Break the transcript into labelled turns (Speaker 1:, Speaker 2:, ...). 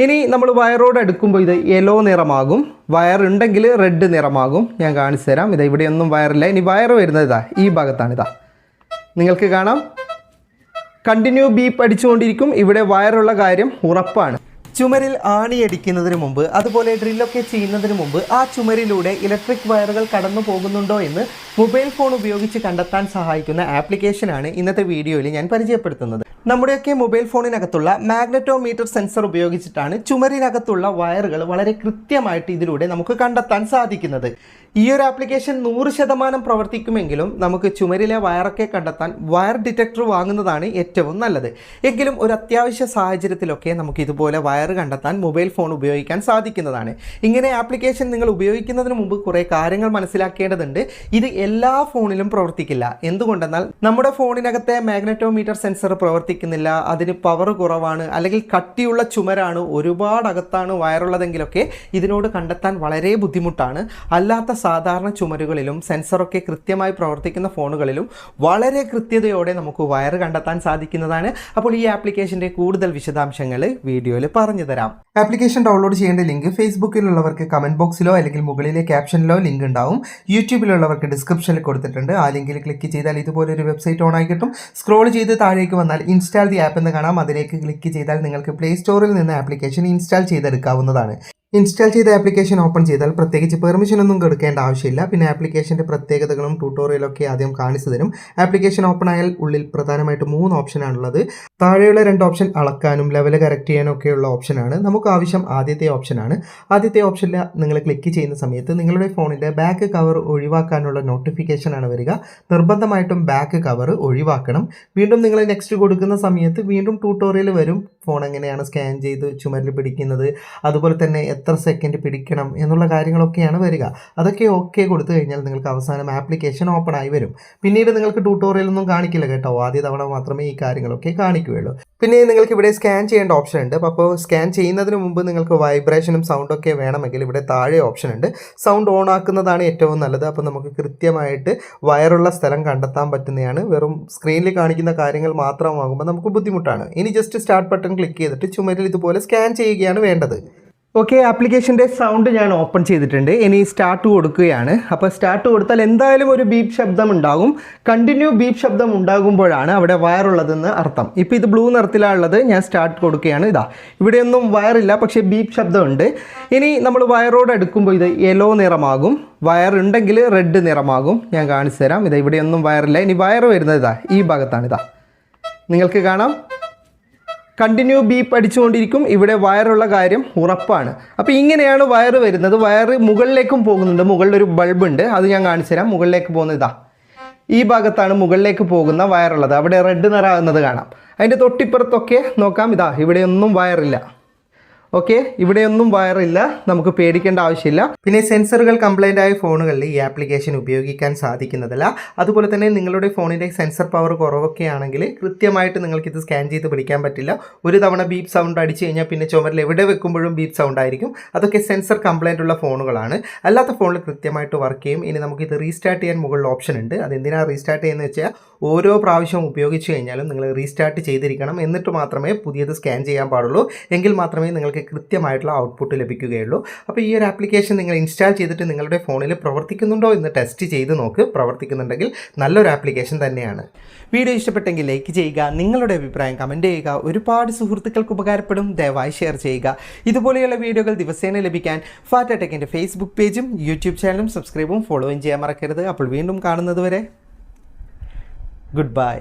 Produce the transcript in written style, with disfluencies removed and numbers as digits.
Speaker 1: ഇനി നമ്മൾ വയറോട് അടുക്കുമ്പോൾ ഇത് യെല്ലോ നിറമാകും, വയർ ഉണ്ടെങ്കിൽ റെഡ് നിറമാകും. ഞാൻ കാണിച്ചു തരാം. ഇവിടെയൊന്നും വയറില്ല. ഇനി വയർ വരുന്നത് ഇതാ ഈ ഭാഗത്താണ്. നിങ്ങൾക്ക് കാണാം, കണ്ടിന്യൂ ബീപ്പ് അടിച്ചുകൊണ്ടിരിക്കും. ഇവിടെ വയറുള്ള കാര്യം ഉറപ്പാണ്. ചുമരിൽ ആണിയടിക്കുന്നതിന് മുമ്പ്, അതുപോലെ ഡ്രില്ലൊക്കെ ചെയ്യുന്നതിന് മുമ്പ് ആ ചുമരിലൂടെ ഇലക്ട്രിക് വയറുകൾ കടന്നു പോകുന്നുണ്ടോ എന്ന് മൊബൈൽ ഫോൺ ഉപയോഗിച്ച് കണ്ടെത്താൻ സഹായിക്കുന്ന ആപ്ലിക്കേഷനാണ് ഇന്നത്തെ വീഡിയോയിൽ ഞാൻ പരിചയപ്പെടുത്തുന്നത്. നമ്മുടെയൊക്കെ മൊബൈൽ ഫോണിനകത്തുള്ള മാഗ്നറ്റോമീറ്റർ സെൻസർ ഉപയോഗിച്ചിട്ടാണ് ചുമരിനകത്തുള്ള വയറുകൾ വളരെ കൃത്യമായിട്ട് ഇതിലൂടെ നമുക്ക് കണ്ടെത്താൻ സാധിക്കുന്നത്. ഈ ഒരു ആപ്ലിക്കേഷൻ 100% പ്രവർത്തിക്കുമെങ്കിലും നമുക്ക് ചുമരിലെ വയറൊക്കെ കണ്ടെത്താൻ വയർ ഡിറ്റക്ടർ വാങ്ങുന്നതാണ് ഏറ്റവും നല്ലത്. എങ്കിലും ഒരു അത്യാവശ്യ സാഹചര്യത്തിലൊക്കെ നമുക്ക് ഇതുപോലെ വയർ കണ്ടെത്താൻ മൊബൈൽ ഫോൺ ഉപയോഗിക്കാൻ സാധിക്കുന്നതാണ്. ഇങ്ങനെ ആപ്ലിക്കേഷൻ നിങ്ങൾ ഉപയോഗിക്കുന്നതിന് മുമ്പ് കുറേ കാര്യങ്ങൾ മനസ്സിലാക്കേണ്ടതുണ്ട്. ഇത് എല്ലാ ഫോണിലും പ്രവർത്തിക്കില്ല. എന്തുകൊണ്ടെന്നാൽ നമ്മുടെ ഫോണിനകത്തെ മാഗ്നറ്റോമീറ്റർ സെൻസർ പ്രവർത്തിക്കുന്നില്ല, അതിന് പവർ കുറവാണ്, അല്ലെങ്കിൽ കട്ടിയുള്ള ചുമരാണ്, ഒരുപാട് അകത്താണ് വയറുള്ളതെങ്കിലൊക്കെ ഇതിനോട് കണ്ടെത്താൻ വളരെ ബുദ്ധിമുട്ടാണ്. അല്ലാത്ത സാധാരണ ചുമരുകളിലും സെൻസറൊക്കെ കൃത്യമായി പ്രവർത്തിക്കുന്ന ഫോണുകളിലും വളരെ കൃത്യതയോടെ നമുക്ക് വയർ കണ്ടെത്താൻ സാധിക്കുന്നതാണ്. അപ്പോൾ ഈ ആപ്ലിക്കേഷൻ്റെ കൂടുതൽ വിശദാംശങ്ങൾ വീഡിയോയിൽ പറഞ്ഞു തരാം. ആപ്ലിക്കേഷൻ ഡൗൺലോഡ് ചെയ്യേണ്ട ലിങ്ക് ഫേസ്ബുക്കിലുള്ളവർക്ക് കമൻറ്റ് ബോക്സിലോ അല്ലെങ്കിൽ മുകളിലെ ക്യാപ്ഷനിലോ ലിങ്ക് ഉണ്ടാവും. യൂട്യൂബിലുള്ളവർക്ക് ഡിസ്ക്രിപ്ഷനിൽ കൊടുത്തിട്ടുണ്ട്. ആ ലിങ്കിൽ ക്ലിക്ക് ചെയ്താൽ ഇതുപോലൊരു വെബ്സൈറ്റ് ഓൺ ആയി കിട്ടും. സ്ക്രോൾ ചെയ്ത് താഴേക്ക് വന്നാൽ ഇൻസ്റ്റാൾ ദി ആപ്പ് എന്ന് കാണാം. അതിലേക്ക് ക്ലിക്ക് ചെയ്താൽ നിങ്ങൾക്ക് പ്ലേ സ്റ്റോറിൽ നിന്ന് ആപ്ലിക്കേഷൻ ഇൻസ്റ്റാൾ ചെയ്തെടുക്കാവുന്നതാണ്. ഇൻസ്റ്റാൾ ചെയ്ത ആപ്ലിക്കേഷൻ ഓപ്പൺ ചെയ്താൽ പ്രത്യേകിച്ച് പെർമിഷൻ ഒന്നും കൊടുക്കേണ്ട ആവശ്യമില്ല. പിന്നെ ആപ്ലിക്കേഷൻ്റെ പ്രത്യേകതകളും ട്യൂട്ടോറിയലൊക്കെ ആദ്യം കാണിച്ചു തരും. ആപ്ലിക്കേഷൻ ഓപ്പൺ ആയാൽ ഉള്ളിൽ പ്രധാനമായിട്ട് 3 ഓപ്ഷനാണുള്ളത്. താഴെയുള്ള 2 ഓപ്ഷൻ അളക്കാനും ലെവൽ കറക്റ്റ് ചെയ്യാനും ഒക്കെയുള്ള ഓപ്ഷനാണ്. നമുക്ക് ആവശ്യം ആദ്യത്തെ ഓപ്ഷനാണ്. ആദ്യത്തെ ഓപ്ഷനിൽ നിങ്ങൾ ക്ലിക്ക് ചെയ്യുന്ന സമയത്ത് നിങ്ങളുടെ ഫോണിൻ്റെ ബാക്ക് കവർ ഒഴിവാക്കാനുള്ള നോട്ടിഫിക്കേഷനാണ് വരിക. നിർബന്ധമായിട്ടും ബാക്ക് കവർ ഒഴിവാക്കണം. വീണ്ടും നിങ്ങൾ നെക്സ്റ്റ് കൊടുക്കുന്ന സമയത്ത് വീണ്ടും ട്യൂട്ടോറിയൽ വരും. ഫോൺ എങ്ങനെയാണ് സ്കാൻ ചെയ്ത് ചുമരിൽ പിടിക്കുന്നത്, അതുപോലെ തന്നെ എത്ര സെക്കൻഡ് പിടിക്കണം എന്നുള്ള കാര്യങ്ങളൊക്കെയാണ് വരിക. അതൊക്കെ ഓക്കെ കൊടുത്തു കഴിഞ്ഞാൽ നിങ്ങൾക്ക് അവസാനം ആപ്ലിക്കേഷൻ ഓപ്പൺ ആയി വരും. പിന്നീട് നിങ്ങൾക്ക് ട്യൂട്ടോറിയലൊന്നും കാണിക്കില്ല കേട്ടോ. ആദ്യ തവണ മാത്രമേ ഈ കാര്യങ്ങളൊക്കെ കാണിക്കുകയുള്ളൂ. പിന്നെ നിങ്ങൾക്ക് ഇവിടെ സ്കാൻ ചെയ്യേണ്ട ഓപ്ഷൻ ഉണ്ട്. അപ്പോൾ സ്കാൻ ചെയ്യുന്നതിന് മുമ്പ് നിങ്ങൾക്ക് വൈബ്രേഷനും സൗണ്ടൊക്കെ വേണമെങ്കിൽ ഇവിടെ താഴെ ഓപ്ഷൻ ഉണ്ട്. സൗണ്ട് ഓൺ ആക്കുന്നതാണ് ഏറ്റവും നല്ലത്. അപ്പോൾ നമുക്ക് കൃത്യമായിട്ട് വയറുള്ള സ്ഥലം കണ്ടെത്താൻ പറ്റുന്നതാണ്. വെറും സ്ക്രീനിൽ കാണിക്കുന്ന കാര്യങ്ങൾ മാത്രമാകുമ്പോൾ നമുക്ക് ബുദ്ധിമുട്ടാണ്. ഇനി ജസ്റ്റ് സ്റ്റാർട്ട് ബട്ടൺ ക്ലിക്ക് ചെയ്തിട്ട് ചുമരിൽ ഇതുപോലെ സ്കാൻ ചെയ്യുകയാണ് വേണ്ടത്. ഓക്കെ, ആപ്ലിക്കേഷൻ്റെ സൗണ്ട് ഞാൻ ഓപ്പൺ ചെയ്തിട്ടുണ്ട്. ഇനി സ്റ്റാർട്ട് കൊടുക്കുകയാണ്. അപ്പോൾ സ്റ്റാർട്ട് കൊടുത്താൽ എന്തായാലും ഒരു ബീപ്പ് ശബ്ദം ഉണ്ടാകും. കണ്ടിന്യൂ ബീപ്പ് ശബ്ദം ഉണ്ടാകുമ്പോഴാണ് അവിടെ വയറുള്ളതെന്ന് അർത്ഥം. ഇപ്പോൾ ഇത് ബ്ലൂ നിറത്തിലാണുള്ളത്. ഞാൻ സ്റ്റാർട്ട് കൊടുക്കുകയാണ്. ഇവിടെയൊന്നും വയറില്ല, പക്ഷേ ബീപ്പ് ശബ്ദമുണ്ട്. ഇനി നമ്മൾ വയറോട് അടുക്കുമ്പോൾ ഇത് യെല്ലോ നിറമാകും, വയർ ഉണ്ടെങ്കിൽ റെഡ് നിറമാകും. ഞാൻ കാണിച്ചു തരാം. ഇവിടെയൊന്നും വയറില്ല. ഇനി വയർ വരുന്നത് ഈ ഭാഗത്താണ്. നിങ്ങൾക്ക് കാണാം, കണ്ടിന്യൂ ബീപ്പ് അടിച്ചുകൊണ്ടിരിക്കും. ഇവിടെ വയറുള്ള കാര്യം ഉറപ്പാണ്. അപ്പോൾ ഇങ്ങനെയാണ് വയർ വരുന്നത്. വയർ മുകളിലേക്കും പോകുന്നുണ്ട്. മുകളിലൊരു ബൾബ് ഉണ്ട്, അത് ഞാൻ കാണിച്ചു തരാം. മുകളിലേക്ക് പോകുന്നത് ഈ ഭാഗത്താണ് മുകളിലേക്ക് പോകുന്ന വയറുള്ളത്. അവിടെ റെഡ് നിറാകുന്നത് കാണാം. അതിൻ്റെ തൊട്ടിപ്പുറത്തൊക്കെ നോക്കാം. ഇവിടെയൊന്നും വയറില്ല. ഓക്കെ, ഇവിടെയൊന്നും വയറില്ല. നമുക്ക് പേടിക്കേണ്ട ആവശ്യമില്ല. പിന്നെ സെൻസറുകൾ കംപ്ലൈൻ്റ് ആയ ഫോണുകളിൽ ഈ ആപ്ലിക്കേഷൻ ഉപയോഗിക്കാൻ സാധിക്കുന്നതല്ല. അതുപോലെ തന്നെ നിങ്ങളുടെ ഫോണിൻ്റെ സെൻസർ പവർ കുറവൊക്കെ ആണെങ്കിൽ കൃത്യമായിട്ട് നിങ്ങൾക്കിത് സ്കാൻ ചെയ്ത് പിടിക്കാൻ പറ്റില്ല. ഒരു തവണ ബീപ്പ് സൗണ്ട് അടിച്ചു കഴിഞ്ഞാൽ പിന്നെ ചുമരിൽ എവിടെ വെക്കുമ്പോഴും ബീപ്പ് സൗണ്ട് ആയിരിക്കും. അതൊക്കെ സെൻസർ കംപ്ലൈൻ്റ് ഉള്ള ഫോണുകളാണ്. അല്ലാത്ത ഫോണിൽ കൃത്യമായിട്ട് വർക്ക് ചെയ്യും. ഇനി നമുക്കിത് റീസ്റ്റാർട്ട് ചെയ്യാൻ മുകളിൽ ഓപ്ഷൻ ഉണ്ട്. അതെന്തിനാണ് റീസ്റ്റാർട്ട് ചെയ്യുന്നത് വെച്ചാൽ ഓരോ പ്രാവശ്യം ഉപയോഗിച്ച് കഴിഞ്ഞാലും നിങ്ങൾ റീസ്റ്റാർട്ട് ചെയ്തിരിക്കണം. എന്നിട്ട് മാത്രമേ പുതിയത് സ്കാൻ ചെയ്യാൻ പാടുള്ളൂ. എങ്കിൽ മാത്രമേ നിങ്ങൾക്ക് കൃത്യമായിട്ടുള്ള ഔട്ട്പുട്ട് ലഭിക്കുകയുള്ളൂ. അപ്പോൾ ഈ ഒരു ആപ്ലിക്കേഷൻ നിങ്ങൾ ഇൻസ്റ്റാൾ ചെയ്തിട്ട് നിങ്ങളുടെ ഫോണിൽ പ്രവർത്തിക്കുന്നുണ്ടോ എന്ന് ടെസ്റ്റ് ചെയ്ത് നോക്ക്. പ്രവർത്തിക്കുന്നുണ്ടെങ്കിൽ നല്ലൊരു ആപ്ലിക്കേഷൻ തന്നെയാണ്. വീഡിയോ ഇഷ്ടപ്പെട്ടെങ്കിൽ ലൈക്ക് ചെയ്യുക, നിങ്ങളുടെ അഭിപ്രായം കമൻറ്റ് ചെയ്യുക. ഒരുപാട് സുഹൃത്തുക്കൾക്ക് ഉപകാരപ്പെടും. ദയവായി ഷെയർ ചെയ്യുക. ഇതുപോലെയുള്ള വീഡിയോകൾ ദിവസേന ലഭിക്കാൻ ഫാറ്റ ടെക്കിൻ്റെ ഫേസ്ബുക്ക് പേജും യൂട്യൂബ് ചാനലും സബ്സ്ക്രൈബും ഫോളോയും ചെയ്യാൻ മറക്കരുത്. അപ്പോൾ വീണ്ടും കാണുന്നത് വരെ ഗുഡ് ബൈ.